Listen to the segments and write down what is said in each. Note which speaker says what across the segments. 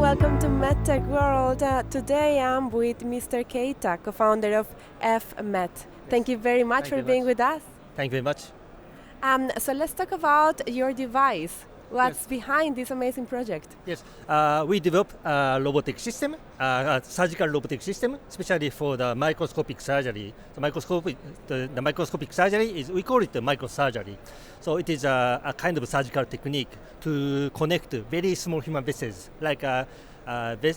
Speaker 1: welcome to MedTech World. Today I'm with Mr. Keita, co-founder of F.MED. Thank you very much for being with us.
Speaker 2: Thank you very much.
Speaker 1: So let's talk about your device. What's behind this amazing project?
Speaker 2: Yes, we developed a robotic system, a surgical robotic system, especially for the microscopic surgery. The microscopic surgery we call it the microsurgery. So it is a kind of surgical technique to connect very small human vessels, like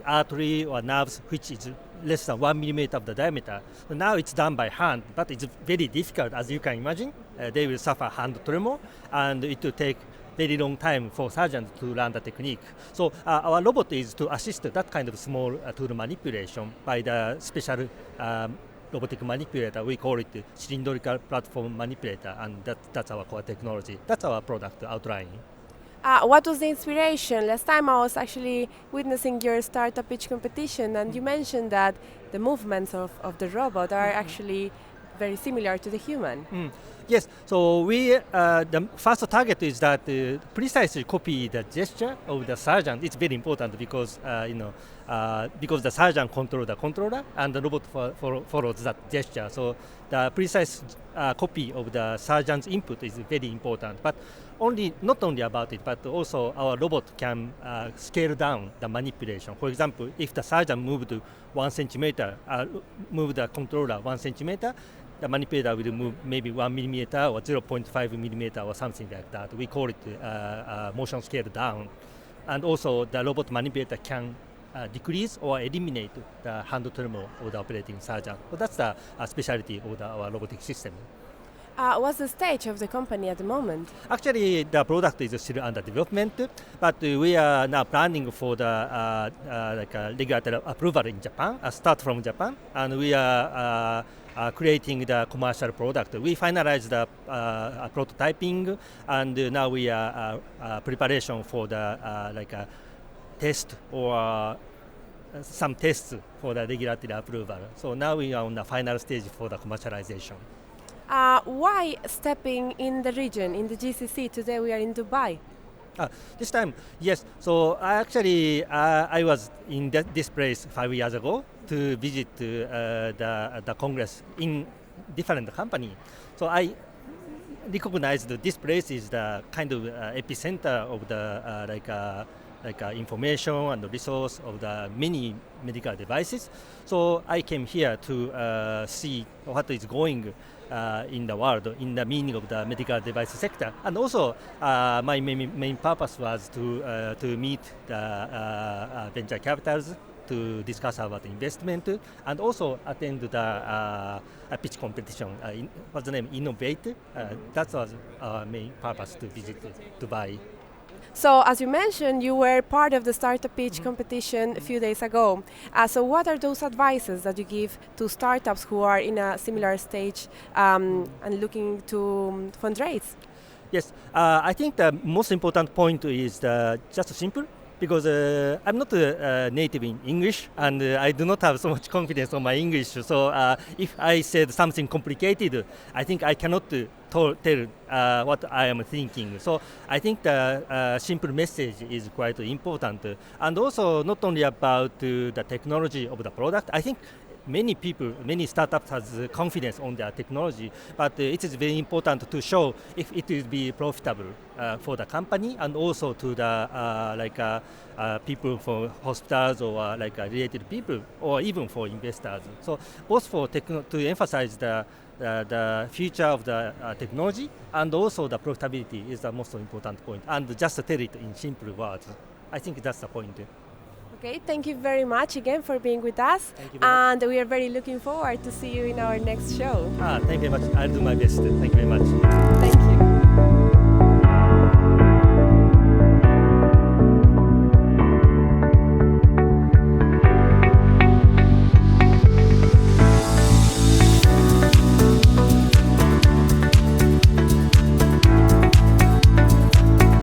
Speaker 2: artery or nerves, which is less than 1 millimeter of the diameter. So now it's done by hand, but it's very difficult, as you can imagine. They will suffer hand tremor, and it will take very long time for surgeons to learn the technique. So our robot is to assist that kind of small tool manipulation by the special robotic manipulator. We call it cylindrical platform manipulator, and that's our core technology. That's our product outline.
Speaker 1: What was the inspiration? Last time I was actually witnessing your startup pitch competition, and you mentioned that the movements of the robot are actually very similar to the human.
Speaker 2: Yes, so the first target is that precisely copy the gesture of the surgeon. It's very important because because the surgeon controls the controller and the robot follows that gesture. So the precise copy of the surgeon's input is very important. But not only about it, but also our robot can scale down the manipulation. For example, if the surgeon moved 1 centimeter, move the controller 1 centimeter, the manipulator will move maybe 1 millimeter or 0.5 millimeter or something like that. We call it motion scale down. And also the robot manipulator can decrease or eliminate the hand tremor of the operating surgeon. So that's the specialty of our robotic system.
Speaker 1: What's the stage of the company at the moment?
Speaker 2: Actually, the product is still under development, but we are now planning for the regulatory approval in Japan, start from Japan, and we are creating the commercial product. We finalized the prototyping, and now we are preparation for the test or some tests for the regulatory approval. So now we are on the final stage for the commercialization.
Speaker 1: Why stepping in the region, in the GCC? Today we are in Dubai.
Speaker 2: This time, yes. So I was in this place 5 years ago to visit the Congress in different company. So I recognized that this place is the kind of epicenter of the information and resource of the many medical devices. So I came here to see what is going in the world, in the meaning of the medical device sector. And also my main purpose was to meet the venture capitals to discuss about investment, and also attend the pitch competition. What's the name? Innovate. That was our main purpose to visit Dubai.
Speaker 1: So, as you mentioned, you were part of the startup pitch competition a few days ago. So what are those advices that you give to startups who are in a similar stage and looking to fundraise?
Speaker 2: Yes, I think the most important point is just simple, because I'm not native in English, and I do not have so much confidence on my English. So if I said something complicated, I think I cannot tell what I am thinking. So I think the simple message is quite important. And also not only about the technology of the product. I think many startups have confidence on their technology, but it is very important to show if it will be profitable for the company, and also to the people for hospitals or related people, or even for investors. So both to emphasize the future of the technology, and also the profitability is the most important point, and just tell it in simple words. I think that's the point.
Speaker 1: Okay, thank you very much again for being with us, and we are very looking forward to see you in our next show.
Speaker 2: Thank you very much. I'll do my best. Thank you very much.